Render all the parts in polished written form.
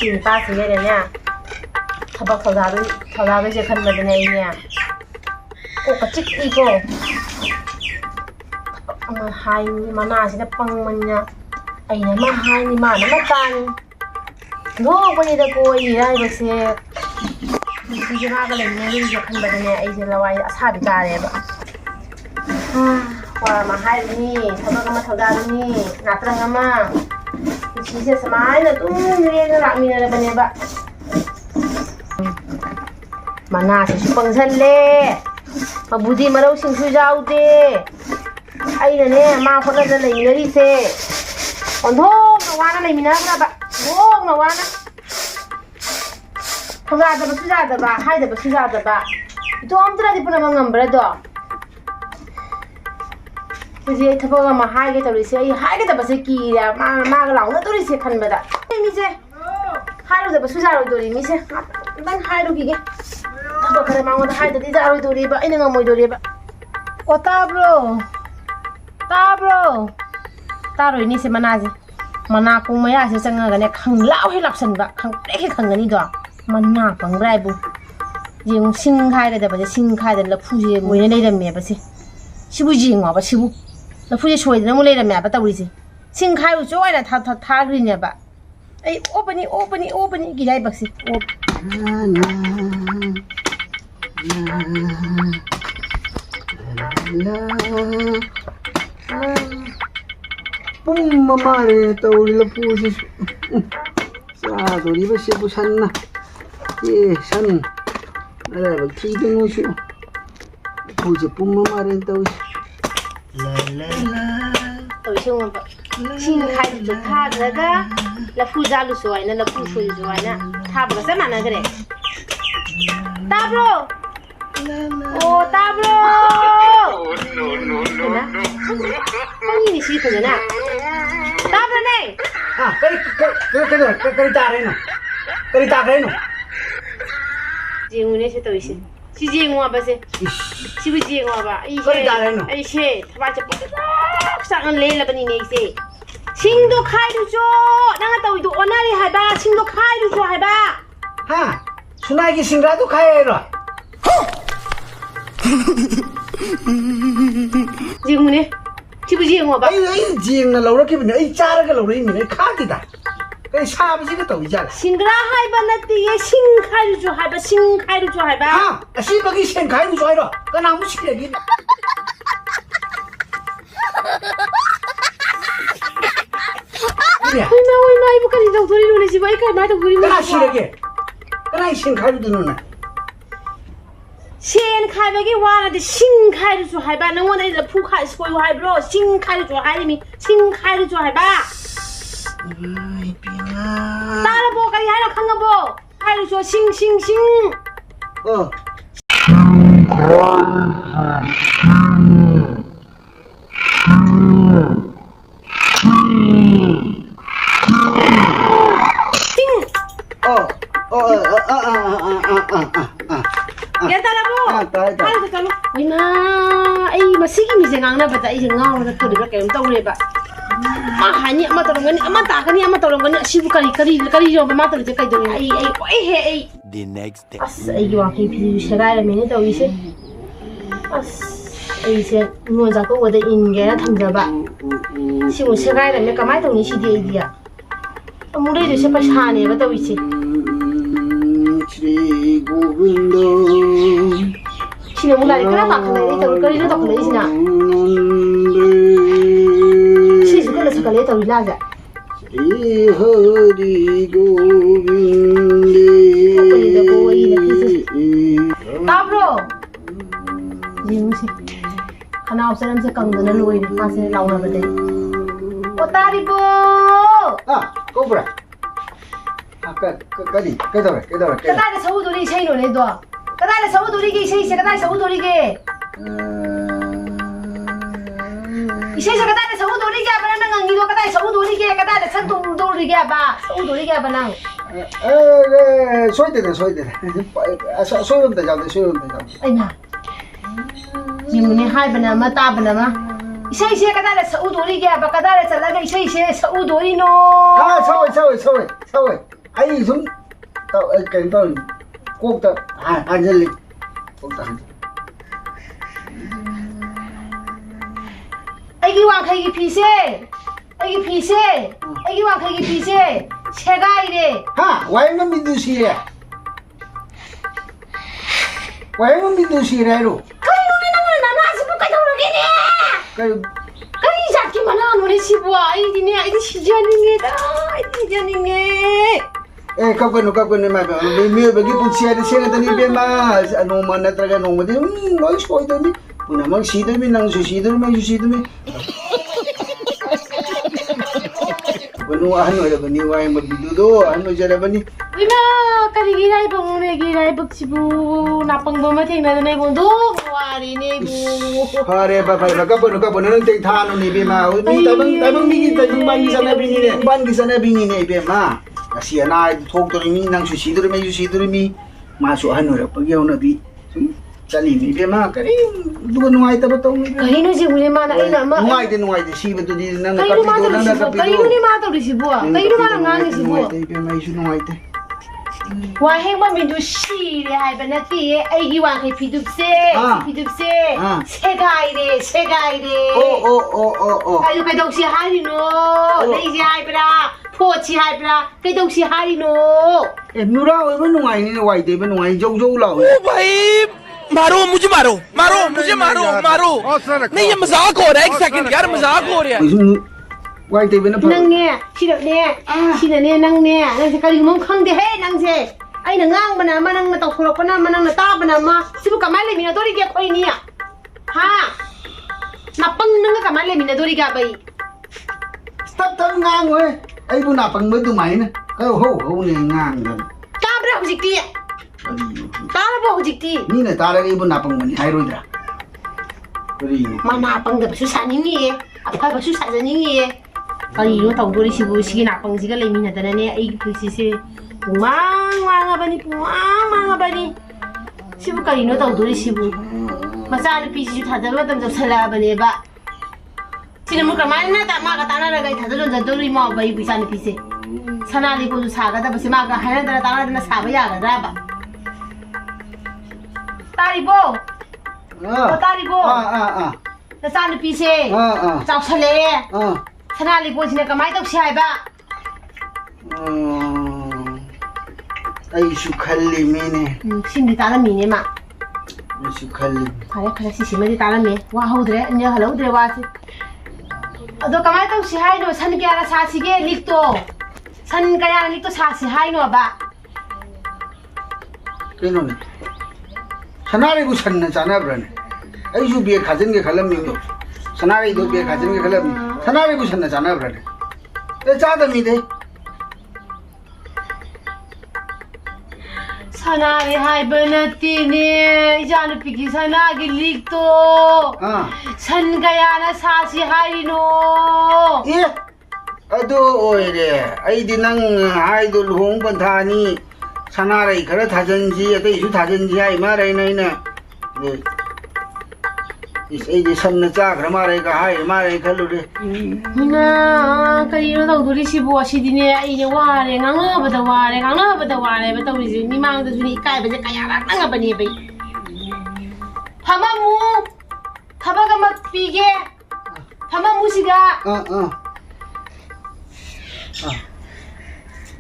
신빠지내려냐 타박 더다도 이제 간다더네 이냐 꼭가 찍이고 뭐 하이니 마나시나 빵만냐 아이나 마 하이니 마나 마탄 노버니다 고이라 이것이 이제 나가 ਲੈ네 이제 간다더네 이제 라와이 아사비 가래봐 와 마하이니 타박마 더다니 나트랑마 Sisa samahan na tumingin na namin na naman ba? Manasa si pangsanle. Mabudi maraw sing sujaw de. Ay na ne, mapagod na lang yun se. Ondhog nawana na minabra ba? Ondhog nawana. Pagada ba sujada ba? Hayda ba sujada ba? Ito amtra di pa naman ngambra do. 이제 타보가 막 하게 되리세 이 하게 되버서 끼야 막 나오나 되리세 칸마다 이제 하루 되버 수자로 되리 미세 난 하루 기게 타보 그래 망어도 하이도 디자로 되리 봐 이는 뭐 되리 봐 따브로 따로 이니세 만나지 만나 공마야 세상가네 강라오 해랍선 봐 강백해 강가니도 만나 방라이부 지금 싱카이가 되버서 싱카이들 푸지 뭐에 내려면 봐시 시부지 와 봐 시부那夫妻说的我来了没把道理是新开路做完了他个人吧哎open给来不是뿜마마래 떠올려 보시 싸도 리버 쉐부 산나 예산 나라 기둥 오쇼 보지 뿜마마래 떠올려 都是我们新开始就他这个，那铺家路说呢，那铺说就说呢，他不是什么那个嘞？大不喽？哦，大不喽？你是可能啊？大不呢？啊，可以打人了，可以打人了。节目那些都是。是节目不是？是不节目吧？哎些，他把这不上来了吧你那些，心都开了做，那个都我那里还吧，心都开了做还吧？哈，是那个心都开了。节目呢？是不节目吧？哎，节目老了给不呢？哎，加了个老了你们看的哒。哎，差不这个都一家了。新个还吧那的新开了做还吧，新开了做还吧？啊，新把给先开了做了，跟哪不去了给？那我不跟你走，所以说你是外开买的不？跟哪去了给？跟哪先开了的呢？先开吧给完了的新开了做还吧？那我那个铺开所有还不咯？新开了做还里面，新开了做还吧？哎，别啦！打了不？赶紧还要看个不？还是说星。哦。Ya tak lah bu. Ada tak lah. Ina, masih ni jangan nak baca, jangan nak tu dia kerja tahu dia. Mahanya amat tolongan, amat tak kan ni amat tolongan sibuk kali jom amat tu je kerja ni. The next day. As wakil pilih sekarang ni tahu isi. As isi ni jatuh ada ingin tham jaba. Si sekarang ni kamai tahu ni si dia. Mulai tu siapa sahani tahu isi. Shri Govinda Sini mulai kenapa kalian itu kali itu tak kalian sini? Sini sekali sekali itu ilaja. Shri Hari Govinda. Tabro. Jemu sih. Karena usaha saya kangdana luar ini masih lawan apa deh. Otari bu. Ah, kau berapa? cái rồi cái tay là xấu tôi đi xây rồi này rồi cái tay là xấu tôi đi cái xây cái tay xấu tôi đi cái xây cái tay là xấu tôi đi cái bạn năng nghi cái tay xấu tôi đi cái tay là sân tôi đi cái bà xấu tôi đi cái bạn năng xoay từ xoay ôm tay chào xoay ôm tay chào anh à nhưng mà hai bạn mà ta bạn mà 이세이세 까다래 서우도리게 아빠 까다래 잘라가 이세이세 서우도리노 사회 아이 좀 그러니까 꼭다 안젤리 꼭다 애기 왕카기 피세 애기 피세 애기 왕카기 피세 새가 이래 하 와인은 민두시래 와인은 민두시래로 그리고는 나는 아직도 까다로게네 그 그리 잡기만 하는 우리 시부아 이디네 이디 시자닝게다 이디 시자닝게 kapkan ma mi bagi punsia de sega tani be ma no man traga no ma de no soi de mi puna mang si de mi nang su si de mi banu anu ada bani wai ma bidu do anu jara bani Wina kaligiray bang giray bagsibu napang bumating na na ibundo wari ni bu hare ba ba kapkan nang te thanu ni be ma mi tabang mi ki tabang ban gi sana bini ne be ma Kasi ana thok to mi nang su si de mi ma su anu ra pag yaw na bi chali mi be ma kari du nuai ta batong mi kahino si muli mana ina ma nuai de si ba to di nang kahino kapito nang kapito kahino ni ma to si bu kahino ma nang si bu be ma isu nuai te wa heng ma mi du shi le hai ba na ti ai gi wa kai pidup se se gai de oh ai du kai dong si hai no nei si hai bra pho chi hai bra kai dong si hai no nura oi ba nuai ni wai te ba nuai jau lao ओ भाई मारो मुझे मारो नहीं ये मजाक हो रहा है एक सेकंड यार मजाक हो रहा है wai te ba na nang ne si da ne nang se kali mong khang de he nang se ai na ngang bana ma nang na tau thorok na ma nang na ta bana ma sibu kamai le mi na dori ke khoi ni ha na pang nang kamai le mi na dori ga bai ta ngang oi ai bu na pang ba tu mai na ka ho ne ngang na ta bra hujik ti ta ba hujik ti ni na ta ra ai bu na pang mani hai roi dra kari ma na pang da su sa ni ni apa ba su sa ni ni kali no tau dori sibu si na pang si ga le mi na da ne ai ki si mang ba ni sibu kali no tau dori sibu masa ni pi si ta da ma tam sala ba ne ba sini mu kamai na ta ma ga ta na ga ta da da dori ma ba i bi sa ni pi se sana li ko sa ga da ba si ma ga ha na da ta na sa ba ya ga da ba tari bo na sa ni pi se chau chale sana li ko sini kamai tau si hai ba ai su khalli mene sindi ta la mi ne ma su khalli kare si ma di ta la me wa ho dre nya halo dre wa si ado kamai tau si hai no san kya ra sa si ge lik to san kaya lik to sa si hai no ba keno ne sanare bu sanna chana brane ai su be khajin ge khalam mi to sanare do be khajin ge khalam mi sanare bu sanna chana brane te cha da mi de Sanari hai banati ne ijanu piki sanagi likto san kaya na sasi hai no ado oire ai di nang hai do luhong panthani sanarai khara thajanji atai su thajanji ai ma rai nai na is ai di san na cha khara ma rai ka hai ma rai khalu de na kari no tau duri si bo si dine ai ne wa re ngang ba da wa re ba tau ri ni mang da ni kai ba je kaya ra nang ba ni bai phamamu thaba ga mat pi ge phamamu siga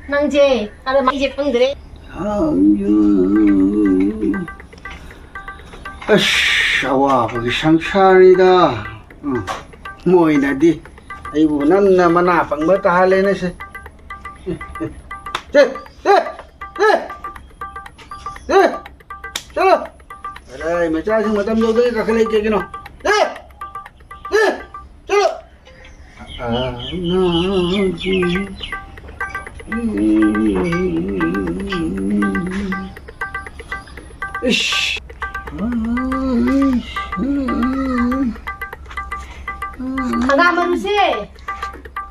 nang je ada mai je pang dre awa bagi sangsarida moi na di ai bu nan na mana pang ba ta le na se chalo arai macha sing matam jo de ka khale ke kino chalo ish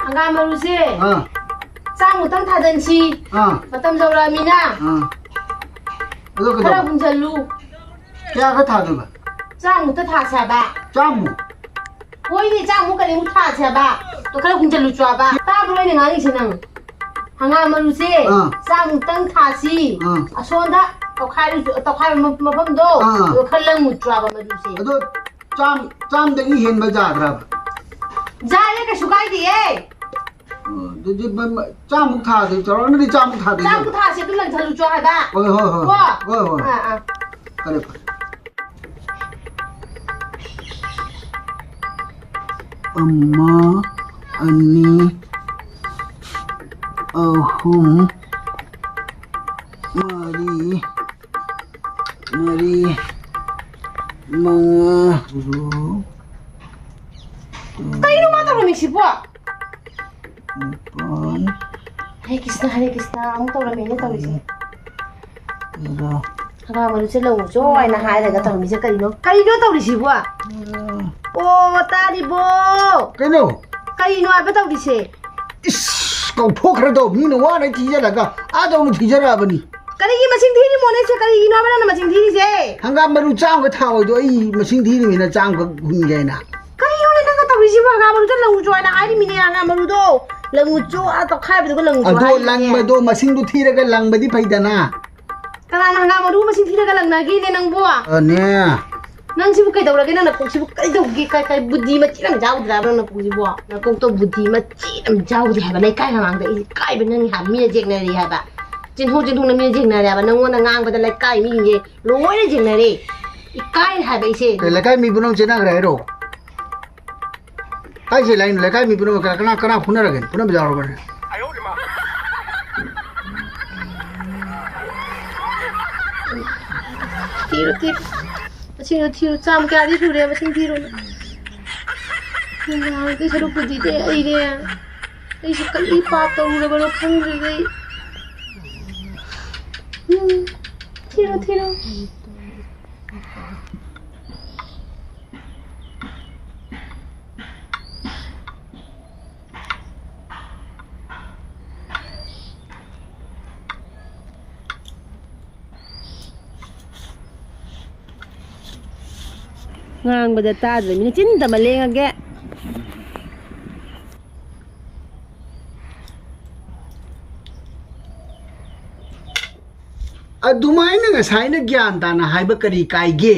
Angga maruse sang utang thadan si matam jawra mina ado ka khara bunjalu kya ka tha do sang uta tha sa ba chamu ꯍꯣꯏꯅꯦ ꯆꯥꯛꯃꯨꯛ ꯀꯔꯤꯃꯨꯛ ꯊꯥꯁꯦꯕ ꯇꯣ ꯈꯔ ꯍꯨꯟꯖꯜꯂꯨꯆꯣꯕ ꯇꯥꯕ꯭ꯔꯣ ꯑꯩꯅ ꯉꯥꯡꯉꯤꯁꯦ ꯅꯪ ꯍꯪꯒꯥꯝ ꯃꯔꯨꯁꯦ ꯆꯥꯛꯃꯨꯛꯇꯪ ꯊꯥꯁꯤ ꯑꯁꯣꯟꯗ ꯇꯧꯈꯥꯏꯕ ꯃꯐꯝꯗꯣ ꯑꯗꯣ ꯈꯔ ꯂꯪꯃꯨꯠꯇ꯭ꯔꯥꯕ ꯃꯔꯨꯁꯦ ꯑꯗꯣ ꯆꯥꯝꯗꯒꯤ ꯍꯦꯟꯕ ꯌꯥꯗ꯭ꯔꯕ ꯌꯥꯏꯌꯦ ꯀꯩꯁꯨ ꯀꯥꯏꯗꯦꯌꯦ ꯑꯗꯨꯗꯤ ꯆꯥꯝꯃꯨꯛ ꯊꯥꯗꯣꯏ ꯆꯥꯎꯔꯥꯛꯅꯗꯤ ꯆꯥꯝꯃꯨꯛ ꯊꯥꯗꯣꯏ ꯆꯥꯛꯃꯨꯛ ꯊꯥꯁꯤ ꯑꯗꯨ ꯂꯪꯊꯜꯂꯨꯆꯣ ꯍꯥꯏꯕ ꯍꯣꯏ ꯍꯣꯏ ꯍꯣꯏ ꯍꯣꯏ ꯍꯣꯏ ꯐꯔꯦ ꯐꯔꯦ ꯑꯃ ꯑꯅꯤ ꯑꯍꯨꯝ ꯃꯔꯤ ꯃꯉꯥ ꯀꯩꯅꯣ ꯃꯥ ꯇꯧꯔꯝꯃꯤꯁꯤꯕꯣ ꯅꯤꯄꯥꯜ ꯍꯔꯦ ꯀ꯭ꯔꯤꯁꯅ ꯑꯃꯨꯛ ꯇꯧꯔꯝꯃꯦꯅꯦ ꯇꯧꯔꯤꯁꯦ ꯇꯔꯥ ꯍꯪꯒꯥꯝ ꯃꯔꯨꯁꯦ ꯂꯧꯆꯣ ꯍꯥꯏꯅ ꯍꯥꯏꯔꯒ ꯇꯧꯔꯝꯃꯤꯁꯦ ꯀꯔꯤꯅꯣ ꯇꯧꯔꯤꯁꯤꯕꯣ ꯑꯣ ꯇꯥꯔꯤꯕꯣ ꯀꯩꯅꯣ ꯀꯩꯅꯣ ꯍꯥꯏꯕ ꯇꯧꯔꯤꯁꯦ 이씨, ꯀꯧꯊꯣꯛꯈ꯭ꯔꯗꯣ ꯃꯤꯅ ꯋꯥꯅ ꯊꯤꯖꯔꯒ ꯑꯥꯗꯧꯅ ꯊꯤꯖꯔꯛꯑꯕꯅꯤ ꯀꯔꯤꯒꯤ ꯃꯁꯤꯡ ꯊꯤꯔꯤꯃꯣꯅꯦ ꯁꯦ ꯀꯔꯤꯒꯤꯅꯣ ꯍꯥꯏꯕ ꯅꯪꯅ ꯃꯁꯤꯡ ꯊꯤꯔꯤꯁꯦ ꯍꯪꯒꯥꯝ ꯃꯔꯨ ꯆꯥꯝꯃꯒ ꯊꯥꯑꯣꯏꯗꯣ ꯑꯩ ꯃꯁꯤꯡ ꯊꯤꯔꯤꯃꯤꯅ ꯆꯥꯝꯃꯒ ꯍꯨꯟꯒꯦꯅ ꯀꯔꯤꯅꯣꯅꯦ ꯅꯪꯒ ꯇꯧꯔꯤꯁꯤꯕꯣ ꯍꯪꯒꯥꯝ ꯃꯔꯨꯗꯣ ꯂꯪꯉꯨꯆꯣ ꯍꯥꯏꯅ ꯍꯥꯏꯔꯤꯃꯤꯅꯦ ꯍꯪꯒꯥꯝ ꯃꯔꯨꯗꯣ ꯂꯪꯉꯨꯆꯣ ꯇꯧꯈꯥꯏꯕꯗꯨꯒ ꯂꯪꯉꯨꯆꯣ ꯑꯗꯣ ꯍꯥꯏꯔꯤꯃꯤꯅꯦ ꯂꯪꯕꯗꯣ ꯃꯁꯤꯡꯗꯣ ꯊꯤꯔꯒ ꯂꯪꯕꯗꯤ ꯐꯩꯗꯅ ꯀꯅꯥꯅ ꯍꯪꯒꯥꯝ ꯃꯔꯨ ꯃꯁꯤꯡ ꯊꯤꯔꯒ ꯂꯪꯅꯒꯦꯅꯦ ꯅꯪꯕꯣ ꯅꯦ ꯅꯪꯁꯤꯕꯨ ꯀꯩꯗꯧꯔꯒꯦ ꯅꯪ ꯅꯀꯣꯛꯁꯤꯕꯨ ꯀꯩꯗꯧꯒꯦ ꯀꯩ ꯕꯨද්ධꯤ ꯃꯆꯤ ꯑꯃ ꯌꯥꯎꯗ꯭ꯔꯥꯕ ꯅꯪ ꯅꯀꯣꯛꯁꯤꯕꯣ ꯅꯀꯣꯛꯇꯣ ꯕꯨද්ධꯤ ꯃꯆꯤ ꯑꯃ ꯌꯥꯎꯗꯦ ꯍꯥꯏꯕ ꯂꯩꯀꯥꯏ ꯃꯃꯥꯡꯗ ꯏꯀꯥꯏꯕ ꯅꯪ ꯍꯥꯏꯕ ꯃꯤꯅ ꯌꯦꯛꯅꯔꯤ ꯍꯥꯏꯕ ꯆꯤꯟꯊꯣꯡꯅ ꯃꯤꯅ ꯌꯦꯡꯅꯔꯦ ꯍꯥꯏꯕ ꯅꯪꯉꯣꯟꯗ ꯉꯥꯡꯕꯗ ꯂꯩꯀꯥꯏ ꯃꯤꯁꯤꯡꯁꯦ ꯂꯣꯏꯅ ꯌꯦꯡꯅꯔꯦ ꯏꯀꯥꯏ ꯍꯥꯏꯕ ꯑꯩꯁꯦ ꯂꯩꯀꯥꯏ ꯃꯤ ꯄꯨꯝꯅꯃꯛ ꯆꯦꯟꯅꯈ꯭ꯔꯦ ꯍꯥꯏꯔꯣ ꯀꯥꯏꯁꯦ ꯂꯥꯏꯅ ꯂꯩꯀꯥꯏ ꯃꯤ ꯄꯨꯝꯅꯃꯛ ꯀꯅꯥ ꯐꯨꯅꯔꯒꯦ ꯐꯨꯅꯕ ꯌꯥꯎꯔꯕꯅꯦ ꯊꯤꯔꯣ ꯊꯤꯔꯣ ꯆꯥꯝ ꯀꯌꯥꯗꯤ ꯁꯨꯔꯦ ꯃꯁꯤꯡ ꯊꯤꯔꯣ ꯅꯍꯥꯟꯒꯤ ꯁꯔꯨꯛꯄꯨꯗꯤꯅꯦ ꯑꯩꯁꯦ ꯀꯔꯤ ꯄꯥꯞ ꯇꯧꯔꯨꯔꯕꯅꯣ ꯈꯪꯗ꯭ꯔꯦ ꯊꯤꯔꯣ ꯉꯥꯡꯕꯗ ꯇꯥꯗ꯭ꯔꯃꯤꯅ ꯆꯤꯟꯗꯃ ꯂꯦꯡꯉꯒꯦ ꯑꯗꯨꯃꯥꯏꯅ ꯉꯁꯥꯏꯅ ꯒ꯭ꯌꯥꯟ ꯇꯥꯅ ꯍꯥꯏꯕ ꯀꯔꯤ ꯀꯥꯏꯒꯦ